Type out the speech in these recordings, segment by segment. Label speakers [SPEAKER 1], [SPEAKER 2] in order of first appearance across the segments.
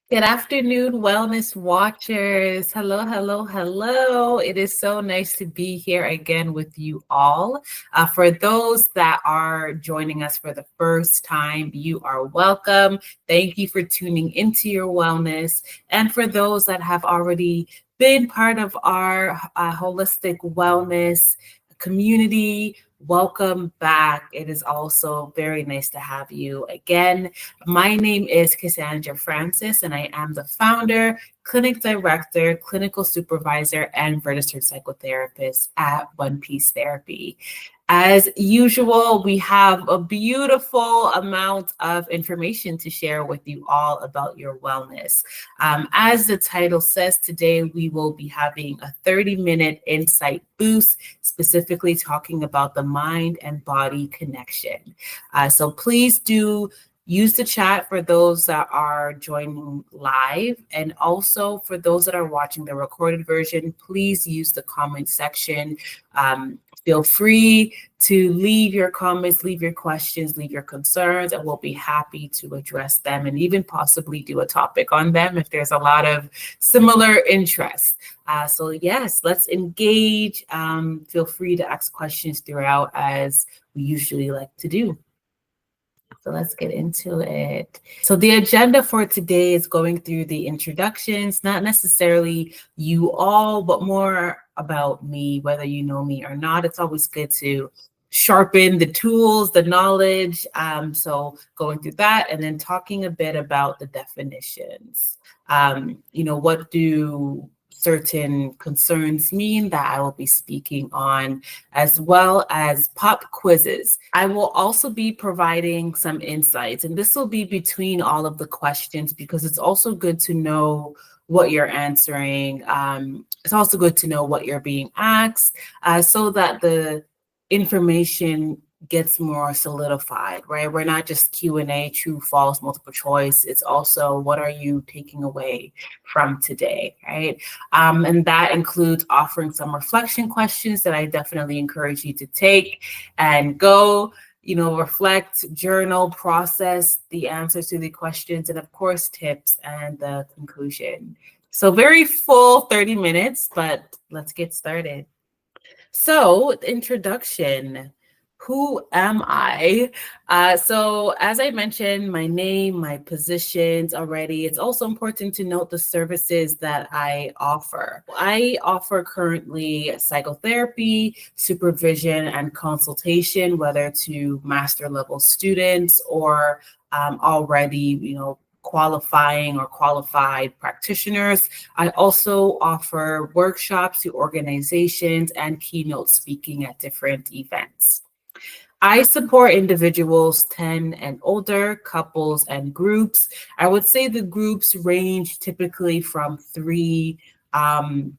[SPEAKER 1] Good afternoon, Wellness Watchers. Hello, hello, hello. It is so nice to be here again with you all. For those that are joining us for the first time, you are welcome. Thank you for tuning into your wellness. And for those that have already been part of our holistic wellness community, welcome back. It is also very nice to have you again. My name is Cassandra Francis, and I am the founder, clinic director, clinical supervisor, and registered psychotherapist at One Piece Therapy. As usual, we have a beautiful amount of information to share with you all about your wellness. As the title says, today we will be having a 30-minute insight boost, specifically talking about the mind and body connection. So please do use the chat for those that are joining live. And also for those that are watching the recorded version, please use the comment section. Feel free to leave your comments, leave your questions, leave your concerns, and we'll be happy to address them and even possibly do a topic on them if there's a lot of similar interests. So yes, let's engage. Feel free to ask questions throughout as we usually like to do. So let's get into it. So the agenda for today is going through the introductions, not necessarily you all, but more about me, whether you know me or not. It's always good to sharpen the tools, the knowledge. So going through that and then talking a bit about the definitions. What do certain concerns mean that I will be speaking on, as well as pop quizzes. I will also be providing some insights, and this will be between all of the questions because it's also good to know what you're answering. It's also good to know what you're being asked so that the information gets more solidified, right? We're not just Q&A, true, false, multiple choice. It's also what are you taking away from today, right? And that includes offering some reflection questions that I definitely encourage you to take and go, reflect, journal, process the answers to the questions, and of course, tips and the conclusion. So very full 30 minutes, but let's get started. So, introduction. Who am I? So as I mentioned, my name, my positions already, it's also important to note the services that I offer. I offer currently psychotherapy, supervision, and consultation, whether to master level students or already, qualifying or qualified practitioners. I also offer workshops to organizations and keynote speaking at different events. I support individuals 10 and older, couples and groups. I would say the groups range typically from 3 and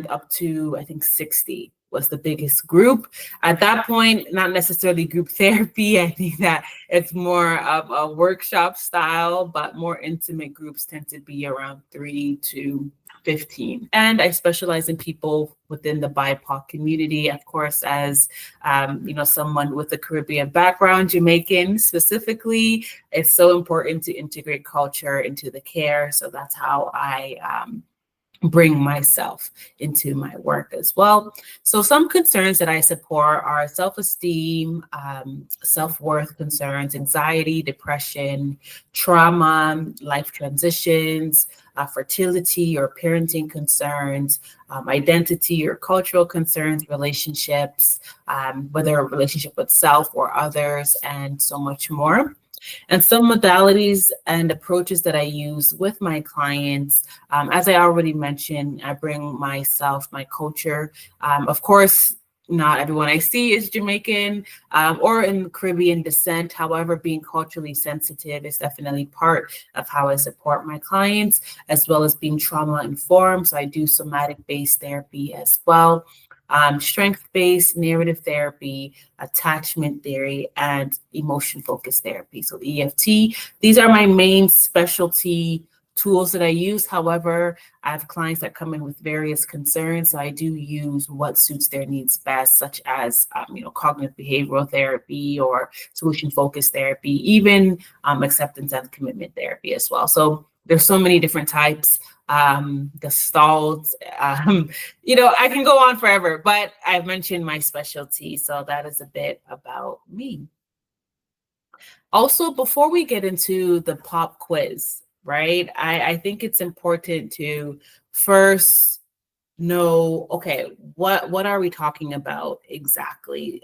[SPEAKER 1] up to, I think, 60 was the biggest group. At that point, not necessarily group therapy. I think that it's more of a workshop style, but more intimate groups tend to be around 3 to 15. And I specialize in people within the BIPOC community, of course, as someone with a Caribbean background, Jamaican specifically. It's so important to integrate culture into the care. So that's how I bring myself into my work as well. So some concerns that I support are self-esteem, self-worth concerns, anxiety, depression, trauma, life transitions, fertility or parenting concerns, identity or cultural concerns, relationships, whether a relationship with self or others, and so much more. And some modalities and approaches that I use with my clients, as I already mentioned, I bring myself, my culture. Of course, not everyone I see is Jamaican or in Caribbean descent. However, being culturally sensitive is definitely part of how I support my clients, as well as being trauma informed. So I do somatic-based therapy as well. Strength-based narrative therapy, attachment theory, and emotion-focused therapy. So the EFT, these are my main specialty tools that I use. However, I have clients that come in with various concerns, so I do use what suits their needs best, such as cognitive behavioral therapy or solution-focused therapy, even acceptance and commitment therapy as well. So There's so many different types. Gestalt, I can go on forever, but I've mentioned my specialty, so that is a bit about me. Also, before we get into the pop quiz, right, I think it's important to first know, okay, what are we talking about exactly?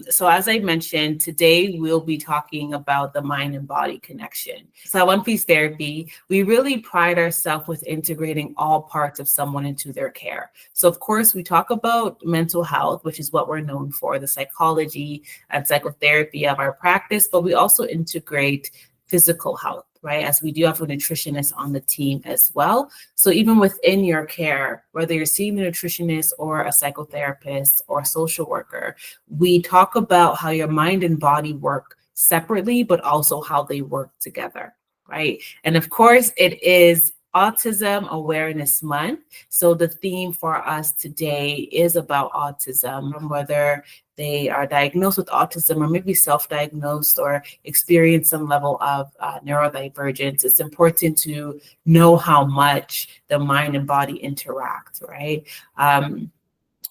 [SPEAKER 1] So as I mentioned, today we'll be talking about the mind and body connection. So at One Piece Therapy, we really pride ourselves with integrating all parts of someone into their care. So of course, we talk about mental health, which is what we're known for, the psychology and psychotherapy of our practice, but we also integrate physical health, right? As we do have a nutritionist on the team as well. So even within your care, whether you're seeing a nutritionist or a psychotherapist or a social worker, we talk about how your mind and body work separately, but also how they work together, right? And of course, it is Autism Awareness Month. So the theme for us today is about autism, whether they are diagnosed with autism or maybe self-diagnosed or experience some level of neurodivergence. It's important to know how much the mind and body interact, right?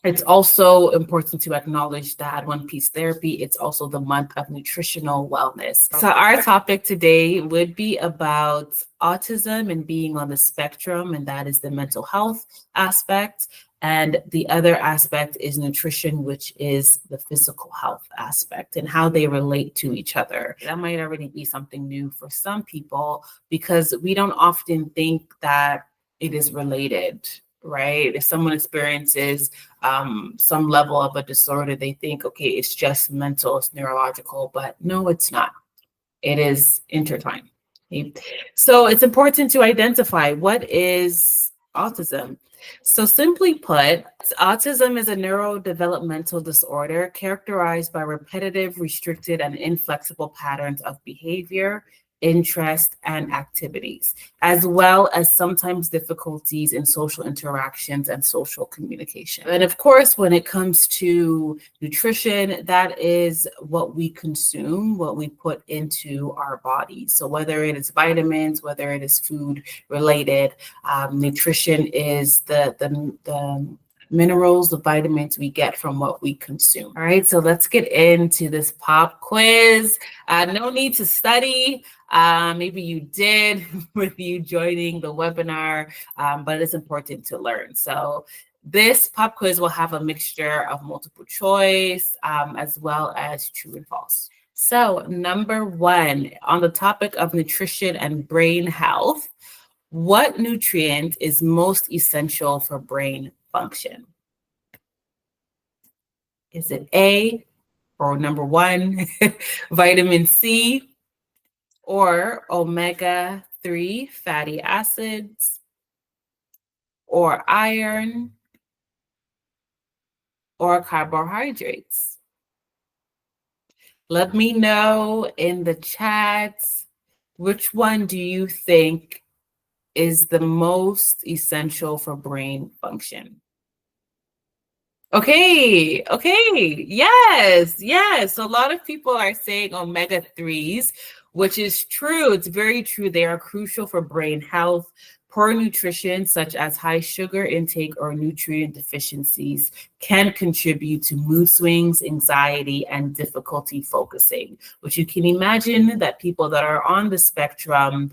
[SPEAKER 1] It's also important to acknowledge that One Piece Therapy, it's also the month of nutritional wellness. So our topic today would be about autism and being on the spectrum, and that is the mental health aspect. And the other aspect is nutrition, which is the physical health aspect and how they relate to each other. That might already be something new for some people because we don't often think that it is related, right? If someone experiences some level of a disorder, they think, okay, it's just mental, it's neurological, but no, it's not. It is intertwined. Okay? So it's important to identify what is autism. So simply put, autism is a neurodevelopmental disorder characterized by repetitive, restricted, and inflexible patterns of behavior, interest, and activities, as well as sometimes difficulties in social interactions and social communication. And of course, when it comes to nutrition, that is what we consume, what we put into our bodies. So whether it is vitamins, whether it is food related, nutrition is the minerals, the vitamins we get from what we consume. All right, so let's get into this pop quiz. No need to study. Maybe you did with you joining the webinar, but it's important to learn. So this pop quiz will have a mixture of multiple choice as well as true and false. So number one, on the topic of nutrition and brain health, what nutrient is most essential for brain function? Is it A, or number one, vitamin C, or omega-3 fatty acids, or iron, or carbohydrates? Let me know in the chat, which one do you think is the most essential for brain function? Okay, yes. So a lot of people are saying omega-3s, which is true. It's very true. They are crucial for brain health. Poor nutrition, such as high sugar intake or nutrient deficiencies, can contribute to mood swings, anxiety, and difficulty focusing, which you can imagine that people that are on the spectrum,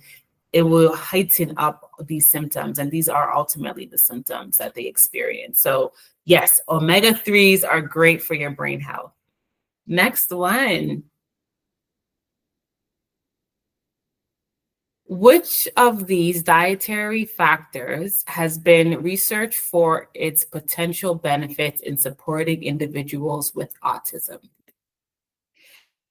[SPEAKER 1] it will heighten up these symptoms. And these are ultimately the symptoms that they experience. So yes, omega-3s are great for your brain health. Next one. Which of these dietary factors has been researched for its potential benefits in supporting individuals with autism?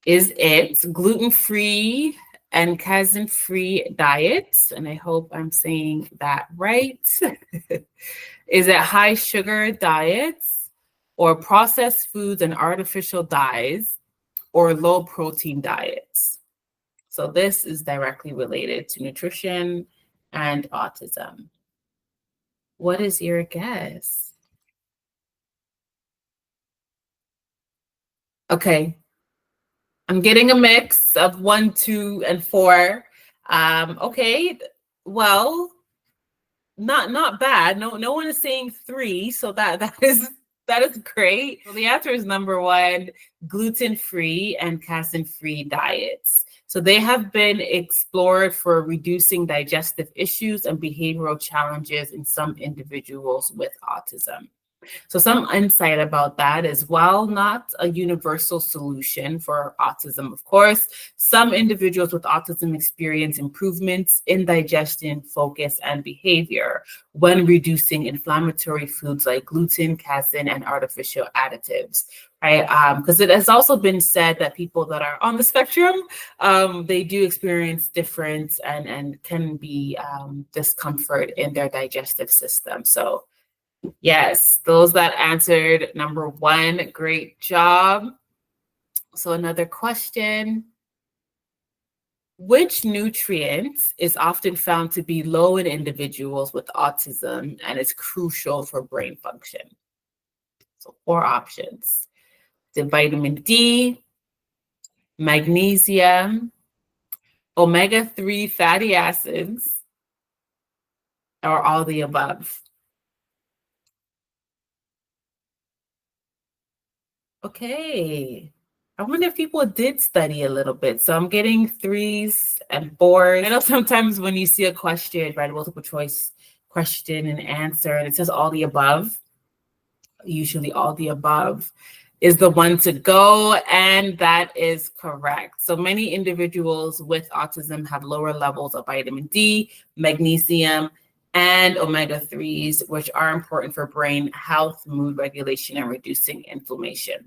[SPEAKER 1] Is it gluten-free and casein-free diets? And I hope I'm saying that right. Is it high sugar diets or processed foods and artificial dyes or low protein diets? So this is directly related to nutrition and autism. What is your guess? Okay, I'm getting a mix of 1, 2, and 4. Okay, Well, not bad. No one is saying 3, so that is great. So the answer is number 1, gluten-free and casein-free diets. So they have been explored for reducing digestive issues and behavioral challenges in some individuals with autism. So some insight about that is, while not a universal solution for autism, of course, some individuals with autism experience improvements in digestion, focus, and behavior when reducing inflammatory foods like gluten, casein, and artificial additives. Right, because it has also been said that people that are on the spectrum, they do experience different and can be discomfort in their digestive system. So yes, those that answered number 1, great job. So another question. Which nutrient is often found to be low in individuals with autism and is crucial for brain function? So 4 options. The vitamin D, magnesium, omega-3 fatty acids, or all the above. Okay. I wonder if people did study a little bit. So I'm getting 3s and 4s. I know sometimes when you see a question, right, a multiple choice question and answer, and it says all the above, usually all the above is the one to go, and that is correct. So many individuals with autism have lower levels of vitamin D, magnesium, and omega-3s, which are important for brain health, mood regulation, and reducing inflammation.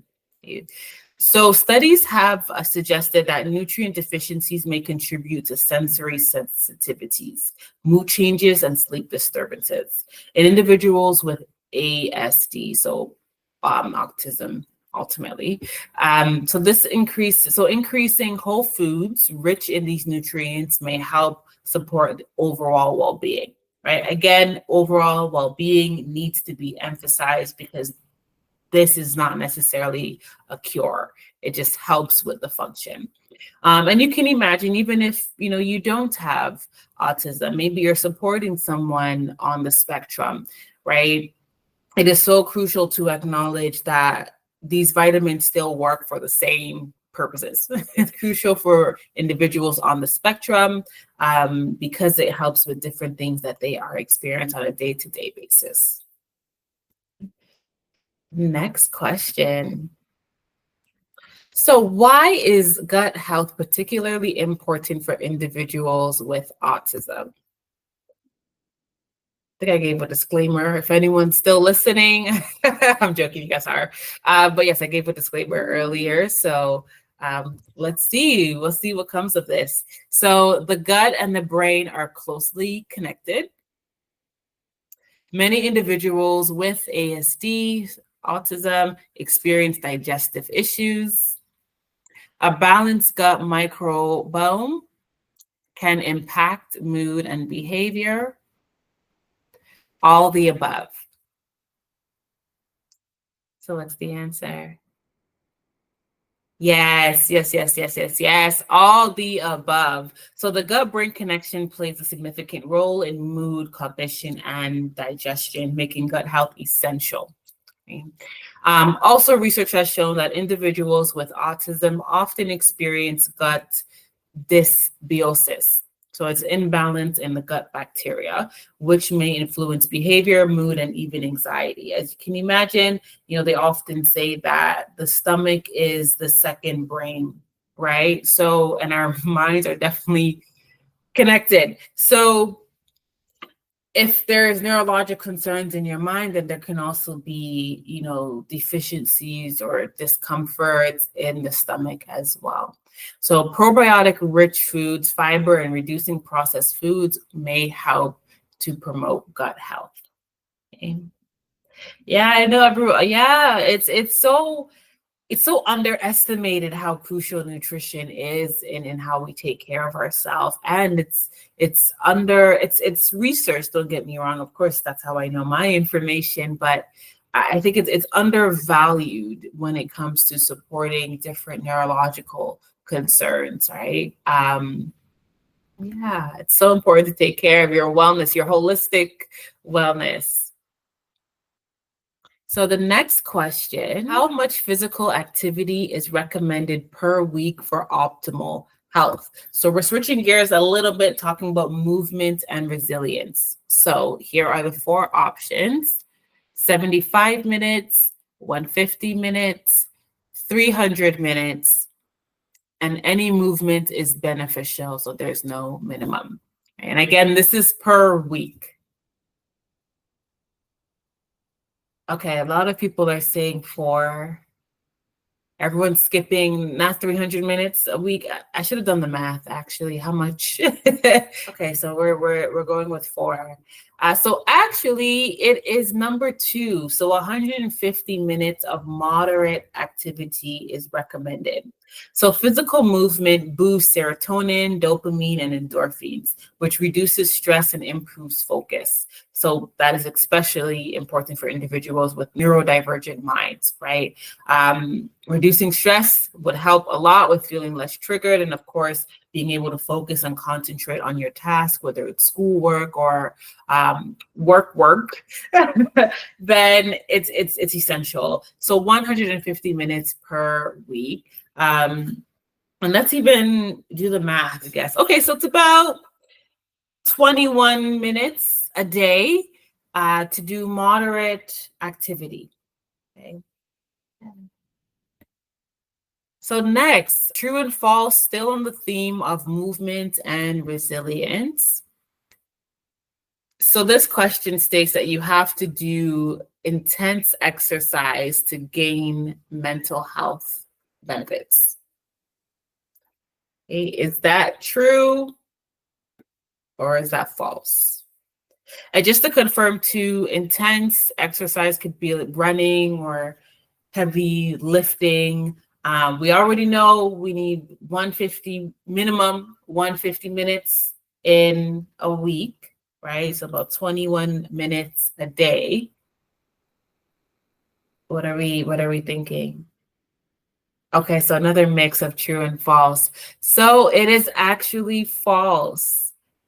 [SPEAKER 1] So studies have suggested that nutrient deficiencies may contribute to sensory sensitivities, mood changes, and sleep disturbances in individuals with ASD, so autism ultimately. So increasing whole foods rich in these nutrients may help support overall well-being, right? Again, overall well-being needs to be emphasized because this is not necessarily a cure. It just helps with the function. And you can imagine, even if you don't have autism, maybe you're supporting someone on the spectrum, right? It is so crucial to acknowledge that these vitamins still work for the same purposes. It's crucial for individuals on the spectrum because it helps with different things that they are experiencing on a day-to-day basis. Next question. So why is gut health particularly important for individuals with autism? I think I gave a disclaimer. If anyone's still listening, I'm joking, you guys are. But yes, I gave a disclaimer earlier. So let's see. We'll see what comes of this. So the gut and the brain are closely connected. Many individuals with ASD, autism, experience digestive issues. A balanced gut microbiome can impact mood and behavior. All the above. So what's the answer? Yes. All the above. So the gut-brain connection plays a significant role in mood, cognition, and digestion, making gut health essential. Okay. Also, research has shown that individuals with autism often experience gut dysbiosis. So it's imbalance in the gut bacteria, which may influence behavior, mood, and even anxiety. As you can imagine, they often say that the stomach is the second brain, right? So, and our minds are definitely connected. So if there's neurologic concerns in your mind, then there can also be, deficiencies or discomforts in the stomach as well. So probiotic-rich foods, fiber, and reducing processed foods may help to promote gut health. Okay. Yeah, I know everyone. Yeah, it's so underestimated how crucial nutrition is in how we take care of ourselves, and it's research. Don't get me wrong. Of course, that's how I know my information, but I think it's undervalued when it comes to supporting different neurological concerns, right? Yeah, it's so important to take care of your wellness, your holistic wellness. So the next question, how much physical activity is recommended per week for optimal health? So we're switching gears a little bit, talking about movement and resilience. So here are the four options: 75 minutes, 150 minutes, 300 minutes, and any movement is beneficial, so there's no minimum. And again, this is per week. Okay, a lot of people are saying four. Everyone's skipping not 300 minutes a week. I should have done the math actually. How much? Okay, so we're going with four. So actually, it is number two. So 150 minutes of moderate activity is recommended. So physical movement boosts serotonin, dopamine, and endorphins, which reduces stress and improves focus. So that is especially important for individuals with neurodivergent minds, right? Reducing stress would help a lot with feeling less triggered, and of course, being able to focus and concentrate on your task, whether it's schoolwork or work, then it's essential. So 150 minutes per week. And let's even do the math, I guess. Okay, so it's about 21 minutes a day to do moderate activity. Okay. So next, true and false, still on the theme of movement and resilience. So this question states that you have to do intense exercise to gain mental health benefits. Okay, is that true or is that false? And just to confirm too, intense exercise could be like running or heavy lifting. We already know we need 150 minimum, 150 minutes in a week, right? So about 21 minutes a day. What are we thinking? Okay, so another mix of true and false. So it is actually false.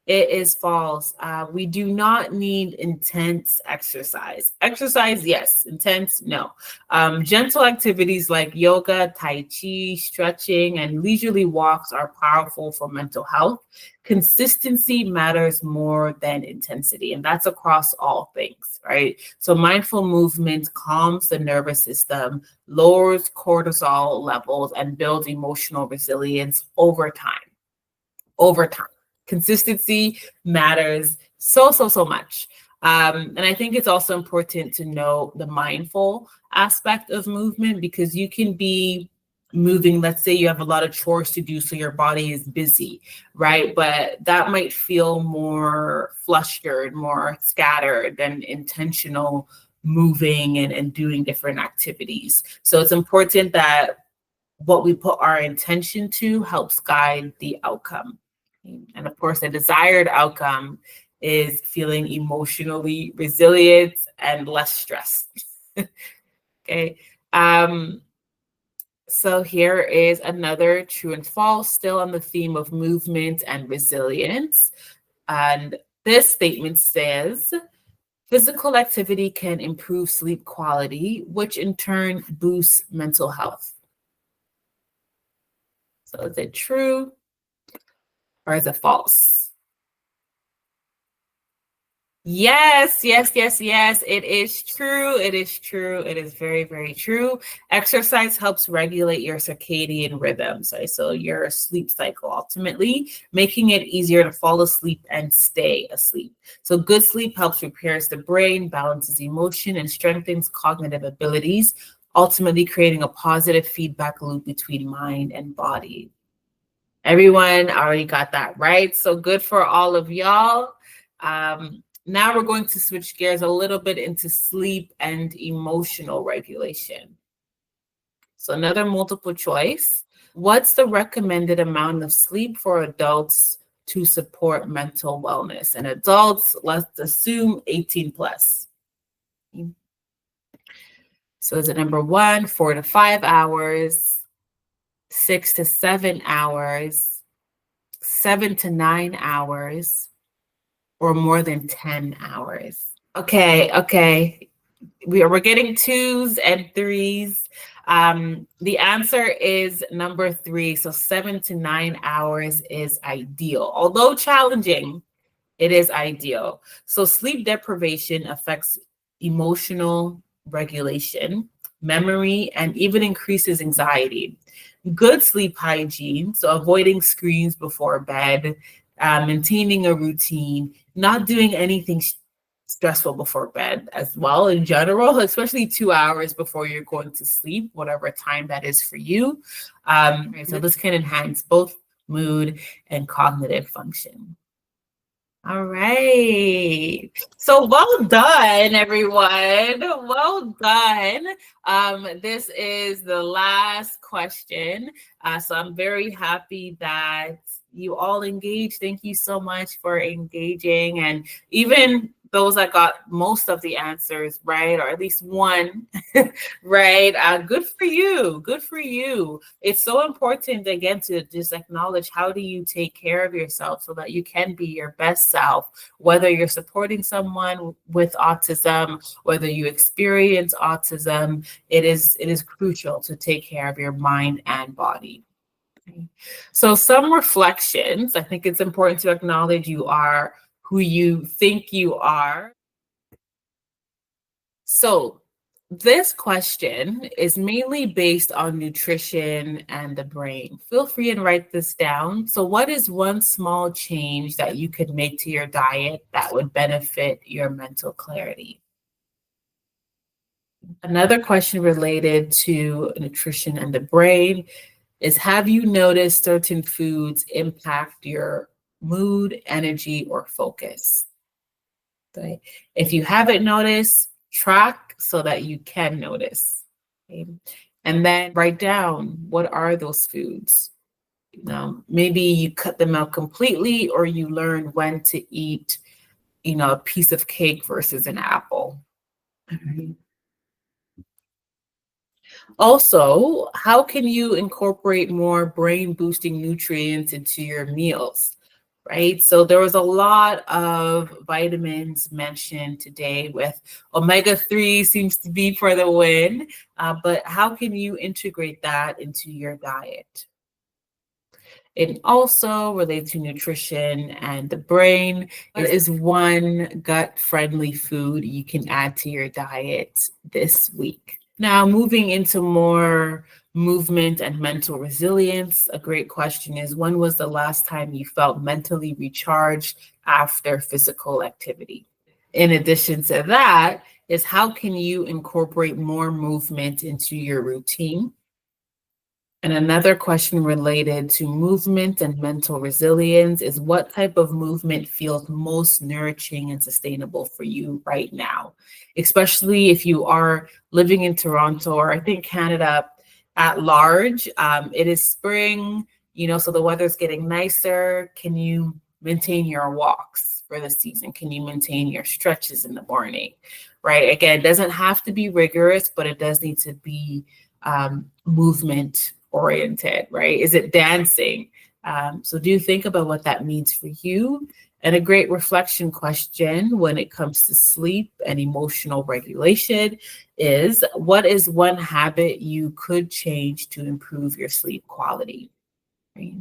[SPEAKER 1] It is false. We do not need intense exercise. Exercise, yes. Intense, no. Gentle activities like yoga, tai chi, stretching, and leisurely walks are powerful for mental health. Consistency matters more than intensity, and that's across all things, right? So mindful movement calms the nervous system, lowers cortisol levels, and builds emotional resilience over time. Over time. Consistency matters so much. And I think it's also important to know the mindful aspect of movement, because you can be moving, let's say you have a lot of chores to do, so your body is busy, right? But that might feel more flustered, more scattered than intentional moving and doing different activities. So it's important that what we put our intention to helps guide the outcome. And of course, the desired outcome is feeling emotionally resilient and less stressed. Okay. So here is another true and false, still on the theme of movement and resilience. And this statement says, physical activity can improve sleep quality, which in turn boosts mental health. So is it true or is it false? Yes. It is true. It is true. It is very true. Exercise helps regulate your circadian rhythms, right? So your sleep cycle, ultimately making it easier to fall asleep and stay asleep. So good sleep helps repairs the brain, balances emotion, and strengthens cognitive abilities, ultimately creating a positive feedback loop between mind and body. Everyone already got that right. So good for all of y'all. Now we're going to switch gears a little bit into sleep and emotional regulation. So another multiple choice. What's the recommended amount of sleep for adults to support mental wellness? And adults, let's assume 18 plus. So is it number one, 4 to 5 hours, 6 to 7 hours, 7 to 9 hours, or more than 10 hours? Okay. We're getting 2s and 3s. The answer is number 3. So 7 to 9 hours is ideal. Although challenging, it is ideal. So sleep deprivation affects emotional regulation, memory, and even increases anxiety. Good sleep hygiene, so avoiding screens before bed, maintaining a routine, not doing anything stressful before bed as well in general, especially 2 hours before you're going to sleep, whatever time that is for you. So this can enhance both mood and cognitive function. All right. So well done, everyone. Well done. This is the last question. So I'm very happy that you all engaged. Thank you so much for engaging. And even those that got most of the answers right, or at least one, right? Good for you. Good for you. It's so important, again, to just acknowledge how do you take care of yourself so that you can be your best self, whether you're supporting someone with autism, whether you experience autism. It is crucial to take care of your mind and body. So some reflections. I think it's important to acknowledge you are who you think you are. So this question is mainly based on nutrition and the brain. Feel free and write this down. So what is one small change that you could make to your diet that would benefit your mental clarity? Another question related to nutrition and the brain is, have you noticed certain foods impact your mood, energy, or focus? Okay. If you haven't noticed, track so that you can notice. Okay. And then write down, what are those foods? Maybe you cut them out completely, or you learn when to eat, a piece of cake versus an apple. Okay. Also, how can you incorporate more brain boosting nutrients into your meals? Right? So there was a lot of vitamins mentioned today, with omega-3 seems to be for the win, but how can you integrate that into your diet? It also relates to nutrition and the brain. What is one gut-friendly food you can add to your diet this week? Now, moving into more movement and mental resilience, a great question is, when was the last time you felt mentally recharged after physical activity? In addition to that, is how can you incorporate more movement into your routine? And another question related to movement and mental resilience is, what type of movement feels most nourishing and sustainable for you right now? Especially if you are living in Toronto, or I think Canada at large. It is spring, so the weather's getting nicer. Can you maintain your walks for the season? Can you maintain your stretches in the morning? Right? Again, it doesn't have to be rigorous, but it does need to be movement oriented, right? Is it dancing? So do think about what that means for you. And a great reflection question when it comes to sleep and emotional regulation is, what is one habit you could change to improve your sleep quality? Right?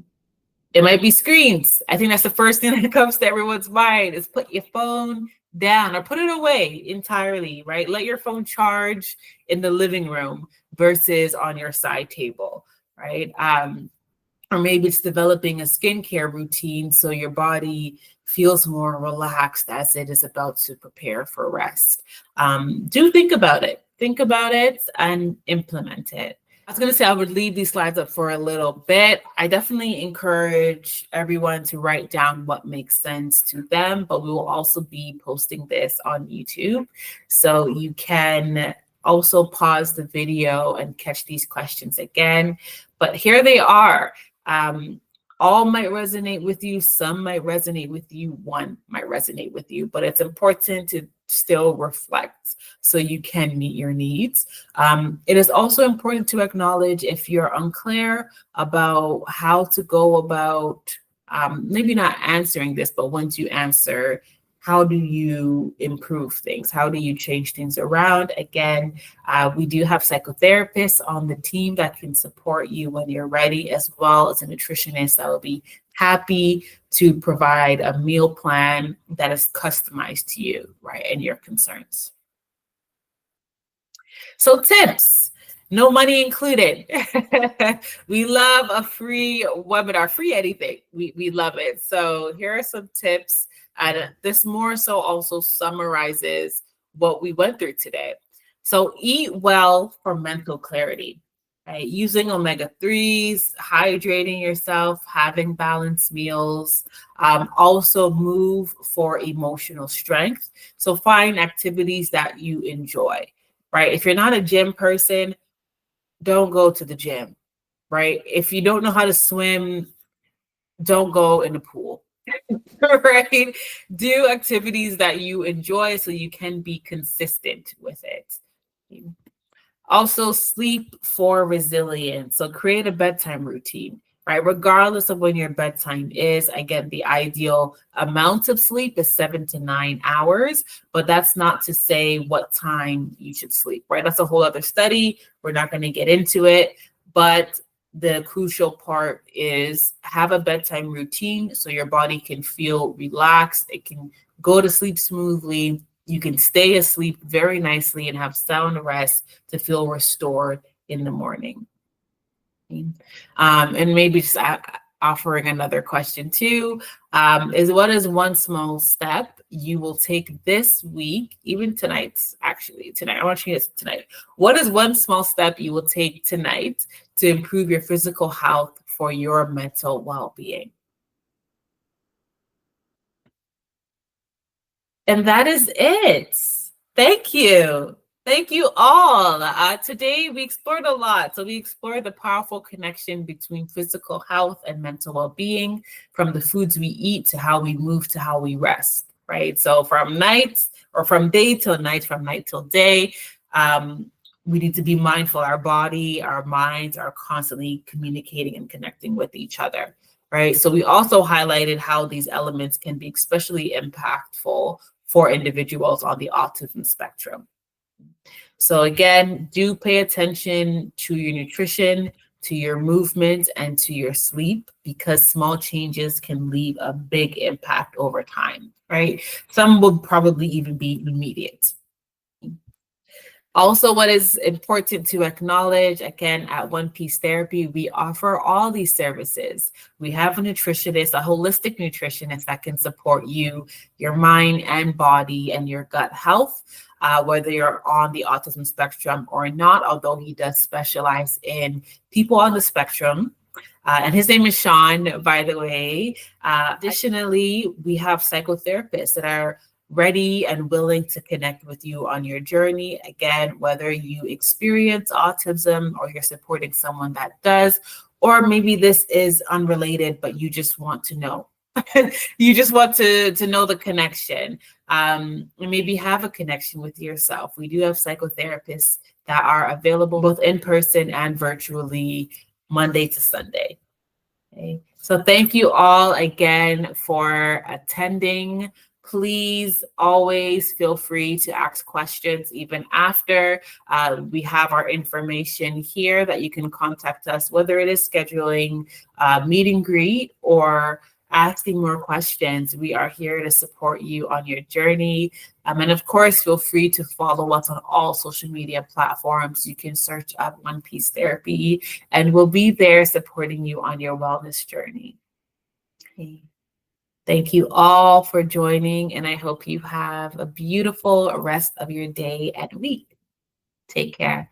[SPEAKER 1] It might be screens. I think that's the first thing that comes to everyone's mind, is put your phone down or put it away entirely, right? Let your phone charge in the living room versus on your side table, right? Or maybe it's developing a skincare routine so your body feels more relaxed as it is about to prepare for rest. Do think about it. Think about it and implement it. I was going to say I would leave these slides up for a little bit. I definitely encourage everyone to write down what makes sense to them, but we will also be posting this on YouTube. So you can also pause the video and catch these questions again. But here they are. All might resonate with you. Some might resonate with you. One might resonate with you, but it's important to still reflect so you can meet your needs. It is also important to acknowledge if you're unclear about how to go about maybe not answering this, but once you answer, how do you improve things? How do you change things around? Again, we do have psychotherapists on the team that can support you when you're ready, as well as a nutritionist that will be happy to provide a meal plan that is customized to you, right, and your concerns. So tips, no money included. We love a free webinar, free anything. We love it. So here are some tips. And this more so also summarizes what we went through today. So eat well for mental clarity, right? Using omega-3s, hydrating yourself, having balanced meals, also move for emotional strength. So find activities that you enjoy, right? If you're not a gym person, don't go to the gym, right? If you don't know how to swim, don't go in the pool, right? Do activities that you enjoy so you can be consistent with it. Also, sleep for resilience. So create a bedtime routine, right? Regardless of when your bedtime is, again, the ideal amount of sleep is 7 to 9 hours, but that's not to say what time you should sleep, right? That's a whole other study. We're not going to get into it, but the crucial part is have a bedtime routine so your body can feel relaxed. It can go to sleep smoothly. You can stay asleep very nicely and have sound rest to feel restored in the morning. And maybe just offering another question too, is what is one small step you will take this week, even tonight, actually, tonight, I want you to tonight. What is one small step you will take tonight to improve your physical health for your mental well-being? And that is it. Thank you. Thank you all. Today we explored a lot. So we explored the powerful connection between physical health and mental well-being, from the foods we eat to how we move to how we rest, right? So from night or from day till night, from night till day, we need to be mindful. Our body, our minds are constantly communicating and connecting with each other, right? So we also highlighted how these elements can be especially impactful for individuals on the autism spectrum. So again, do pay attention to your nutrition, to your movement, and to your sleep, because small changes can leave a big impact over time, right? Some will probably even be immediate. Also, what is important to acknowledge, again, at One Piece Therapy, we offer all these services. We have a nutritionist, a holistic nutritionist that can support you, your mind and body, and your gut health, whether you're on the autism spectrum or not, although he does specialize in people on the spectrum. And his name is Sean, by the way. Additionally, we have psychotherapists that are ready and willing to connect with you on your journey. Again, whether you experience autism or you're supporting someone that does, or maybe this is unrelated, but you just want to know. You just want to know the connection, and maybe have a connection with yourself. We do have psychotherapists that are available both in person and virtually Monday to Sunday. Okay. So thank you all again for attending. Please always feel free to ask questions even after. We have our information here that you can contact us, whether it is scheduling a meet and greet or asking more questions. We are here to support you on your journey. And of course, feel free to follow us on all social media platforms. You can search up One Piece Therapy, and we'll be there supporting you on your wellness journey. Okay. Thank you all for joining, and I hope you have a beautiful rest of your day and week. Take care.